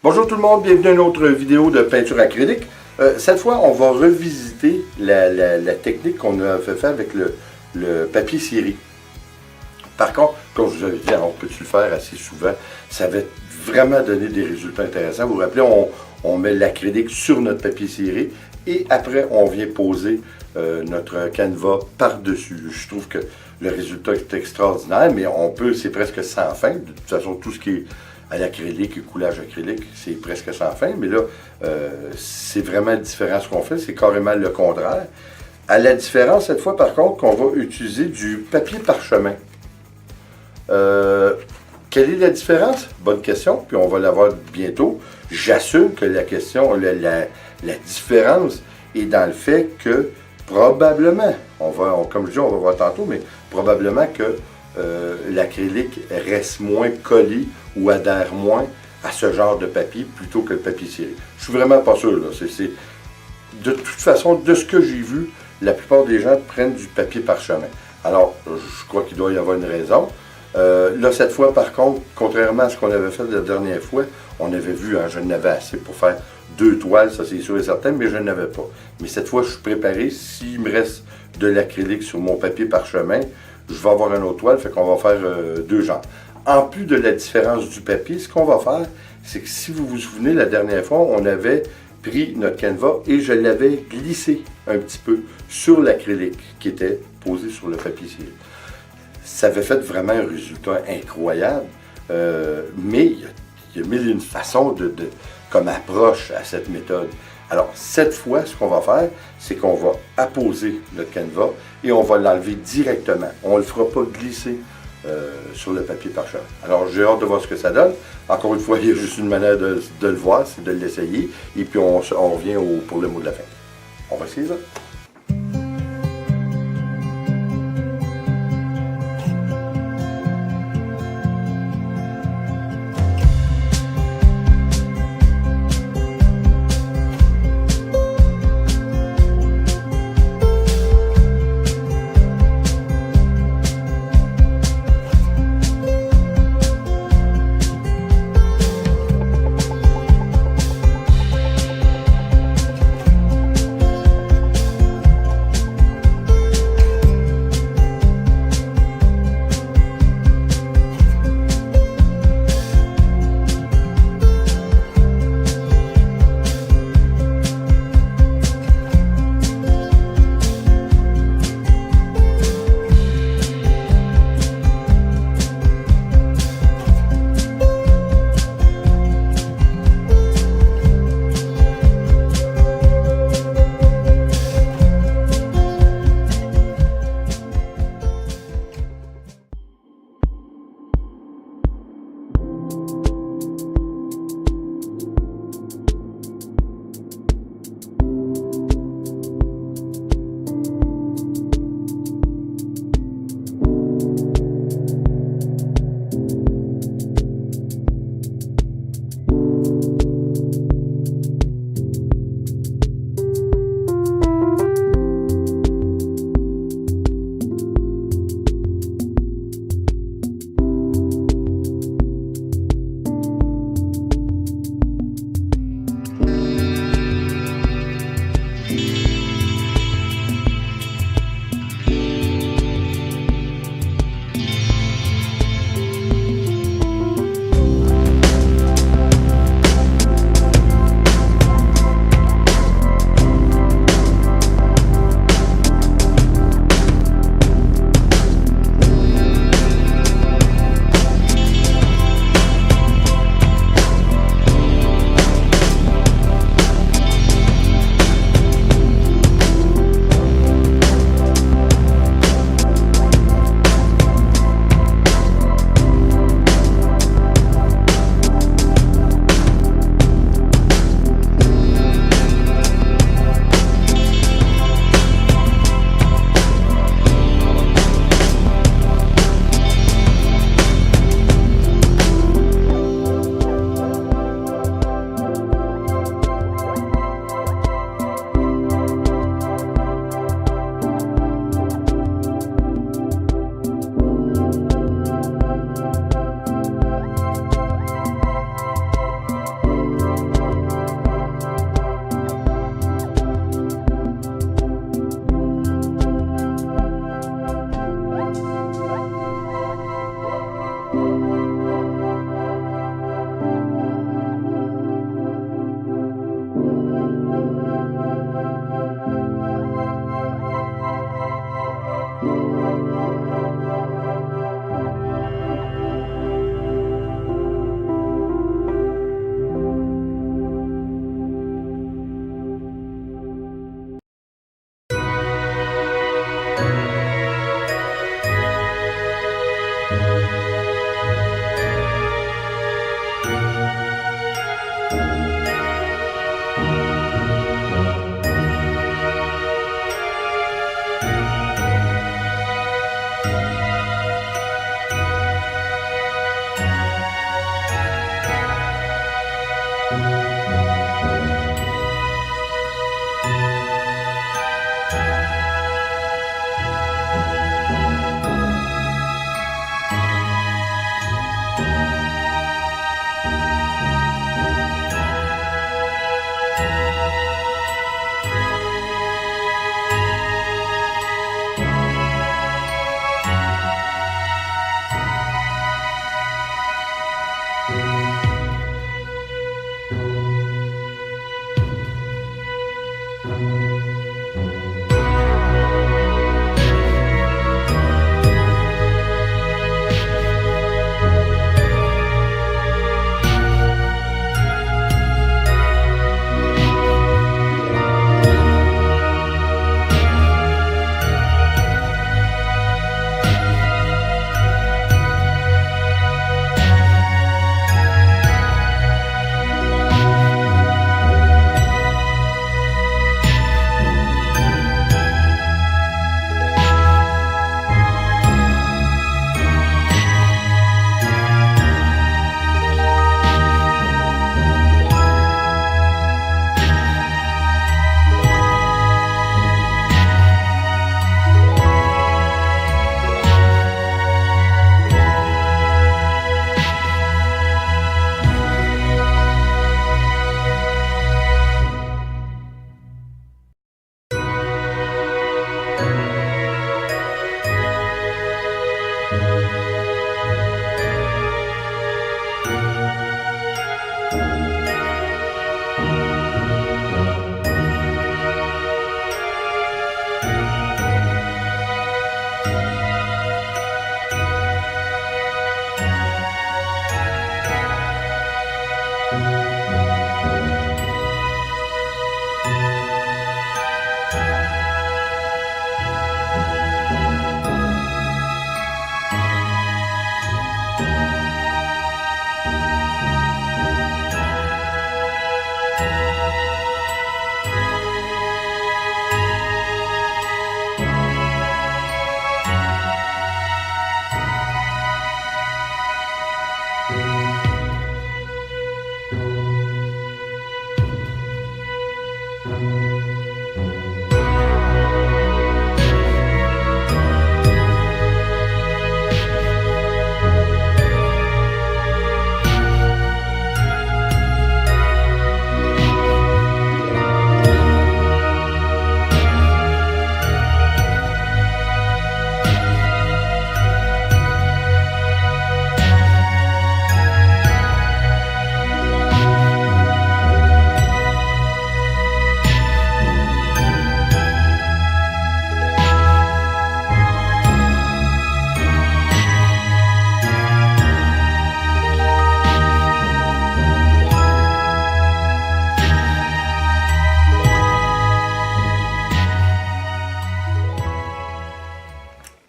Bonjour tout le monde, bienvenue à une autre vidéo de peinture acrylique. Cette fois, on va revisiter la technique qu'on a fait faire avec le papier ciré. Par contre, comme je vous avais dit, on peut le faire assez souvent. Ça va vraiment donner des résultats intéressants. Vous vous rappelez, on met l'acrylique sur notre papier ciré et après, on vient poser notre canevas par-dessus. Je trouve que le résultat est extraordinaire, mais on peut, c'est presque sans fin. De toute façon, tout ce qui est à l'acrylique et coulage acrylique, c'est presque sans fin. Mais là, c'est vraiment différent ce qu'on fait. C'est carrément le contraire. À la différence, cette fois, par contre, qu'on va utiliser du papier parchemin. Quelle est la différence? Bonne question, puis on va la voir bientôt. J'assume que la question, la différence est dans le fait que probablement, comme je dis, on va voir tantôt, mais probablement que l'acrylique reste moins collé ou adhère moins à ce genre de papier plutôt que le papier ciré. Je suis vraiment pas sûr. Là. De toute façon, de ce que j'ai vu, la plupart des gens prennent du papier parchemin. Alors, je crois qu'il doit y avoir une raison. Là, cette fois, par contre, contrairement à ce qu'on avait fait la dernière fois, on avait vu, je n'avais assez pour faire 2 toiles, ça c'est sûr et certain, mais je n'avais pas. Mais cette fois, je suis préparé. S'il me reste de l'acrylique sur mon papier parchemin, je vais avoir une autre toile, fait qu'on va faire 2 genres. En plus de la différence du papier, ce qu'on va faire, c'est que si vous vous souvenez, la dernière fois, on avait pris notre canevas et je l'avais glissé un petit peu sur l'acrylique qui était posé sur le papier ciré. Ça avait fait vraiment un résultat incroyable, mais il y a mille et une façons comme approche à cette méthode. Alors, cette fois, ce qu'on va faire, c'est qu'on va apposer notre canevas et on va l'enlever directement. On ne le fera pas glisser sur le papier parchemin. Alors, j'ai hâte de voir ce que ça donne. Encore une fois, il y a juste une manière de le voir, c'est de l'essayer. Et puis, on revient pour le mot de la fin. On va essayer ça.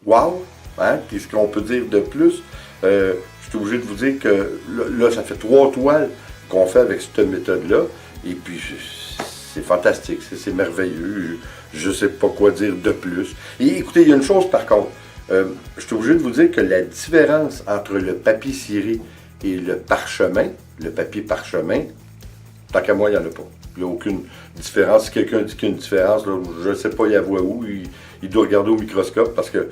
Wow! Hein? Qu'est-ce qu'on peut dire de plus? Je suis obligé de vous dire que là, ça fait 3 toiles qu'on fait avec cette méthode-là. Et puis, c'est fantastique, c'est merveilleux. Je ne sais pas quoi dire de plus. Et écoutez, il y a une chose par contre. Je suis obligé de vous dire que la différence entre le papier ciré et le parchemin, le papier parchemin, tant qu'à moi, il n'y en a pas. Il n'y a aucune différence. Si quelqu'un dit qu'il y a une différence, là, je ne sais pas, il la voit où. Il doit regarder au microscope parce que,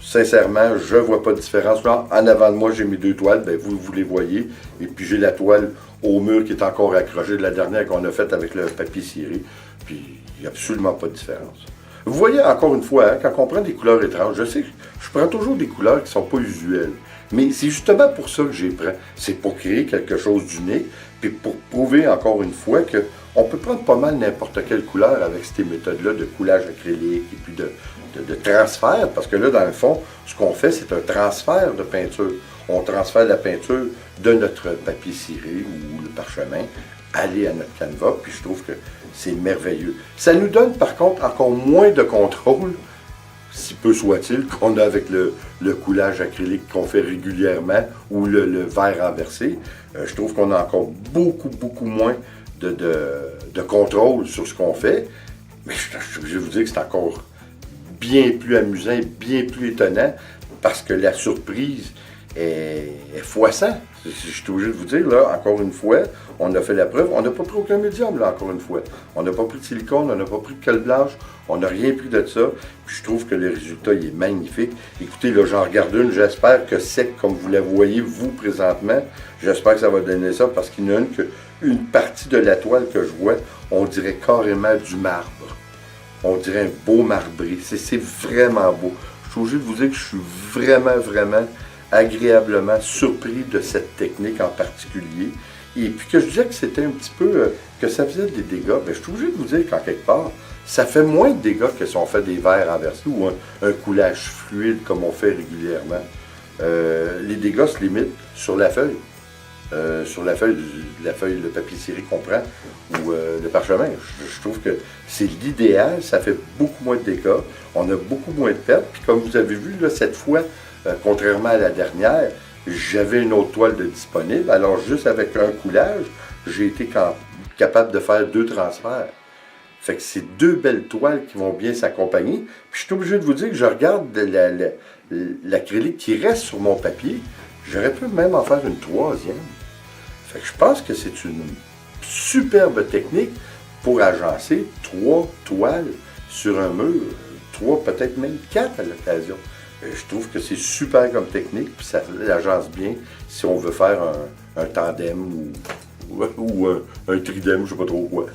sincèrement, je ne vois pas de différence. Là, en avant de moi, j'ai mes 2 toiles. Bien, vous les voyez. Et puis, j'ai la toile au mur qui est encore accrochée de la dernière qu'on a faite avec le papier ciré. Puis, il n'y a absolument pas de différence. Vous voyez, encore une fois, hein, quand on prend des couleurs étranges, je sais que je prends toujours des couleurs qui ne sont pas usuelles. Mais c'est justement pour ça que j'y prends. C'est pour créer quelque chose d'unique, puis pour prouver encore une fois qu'on peut prendre pas mal n'importe quelle couleur avec ces méthodes-là de coulage acrylique et puis de transfert. Parce que là, dans le fond, ce qu'on fait, c'est un transfert de peinture. On transfère la peinture de notre papier ciré ou le parchemin, aller à notre canevas, puis je trouve que c'est merveilleux. Ça nous donne par contre encore moins de contrôle, si peu soit-il, qu'on a avec le coulage acrylique qu'on fait régulièrement ou le verre renversé. Je trouve qu'on a encore beaucoup moins de contrôle sur ce qu'on fait. Mais je vais vous dire que c'est encore bien plus amusant et bien plus étonnant parce que la surprise est x100. Je suis obligé de vous dire, là, encore une fois, on a fait la preuve. On n'a pas pris aucun médium, là, encore une fois. On n'a pas pris de silicone, on n'a pas pris de colle blanche, on n'a rien pris de ça. Puis je trouve que le résultat, il est magnifique. Écoutez, là, j'en regarde une, j'espère que sec, comme vous la voyez, vous, présentement. J'espère que ça va donner ça, parce qu'il y en a une partie de la toile que je vois, on dirait carrément du marbre. On dirait un beau marbré. C'est vraiment beau. Je suis obligé de vous dire que je suis vraiment agréablement surpris de cette technique en particulier. Et puis que je disais que c'était un petit peu, que ça faisait des dégâts, bien, je suis obligé de vous dire qu'en quelque part, ça fait moins de dégâts que si on fait des verres renversés ou un coulage fluide comme on fait régulièrement. Les dégâts se limitent sur la feuille. Sur la feuille, le papier ciré qu'on prend ou le parchemin. Je trouve que c'est l'idéal, ça fait beaucoup moins de dégâts, on a beaucoup moins de pertes. Puis comme vous avez vu, là, cette fois, contrairement à la dernière, j'avais une autre toile de disponible. Alors juste avec un coulage, j'ai été capable de faire 2 transferts. Fait que c'est 2 belles toiles qui vont bien s'accompagner. Puis je suis obligé de vous dire que je regarde l'acrylique qui reste sur mon papier. J'aurais pu même en faire une 3e. Fait que je pense que c'est une superbe technique pour agencer 3 toiles sur un mur. 3, peut-être même 4 à l'occasion. Je trouve que c'est super comme technique, puis ça l'agence bien si on veut faire un tandem ou un tridème, je ne sais pas trop quoi.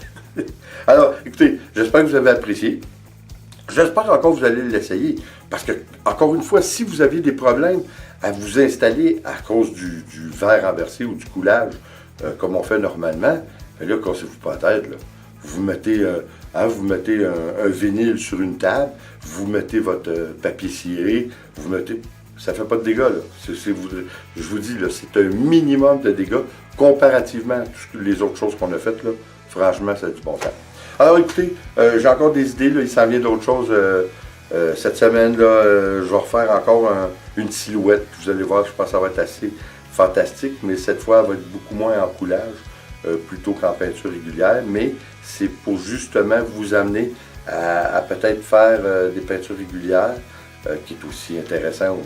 Alors, écoutez, j'espère que vous avez apprécié. J'espère encore que vous allez l'essayer. Parce que, encore une fois, si vous aviez des problèmes à vous installer à cause du verre renversé ou du coulage, comme on fait normalement, bien là, cassez-vous pas la tête. Là. Vous mettez un vinyle sur une table, vous mettez votre papier ciré, vous mettez... Ça ne fait pas de dégâts, là. Je vous dis, là, c'est un minimum de dégâts comparativement à toutes les autres choses qu'on a faites, là. Franchement, ça a du bon sens. Alors, écoutez, j'ai encore des idées, là. Il s'en vient d'autres choses. Cette semaine, là, je vais refaire encore une silhouette. Vous allez voir, je pense que ça va être assez fantastique, mais cette fois, elle va être beaucoup moins en coulage, plutôt qu'en peinture régulière. Mais c'est pour justement vous amener à peut-être faire des peintures régulières, qui est aussi intéressant,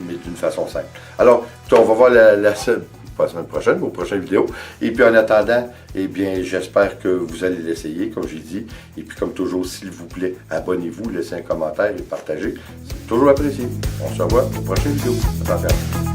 mais d'une façon simple. Alors, on va voir la semaine prochaine, aux prochaines vidéos. Et puis en attendant, eh bien, j'espère que vous allez l'essayer, comme j'ai dit. Et puis comme toujours, s'il vous plaît, abonnez-vous, laissez un commentaire et partagez. C'est toujours apprécié. On se revoit aux prochaines vidéos. Attention.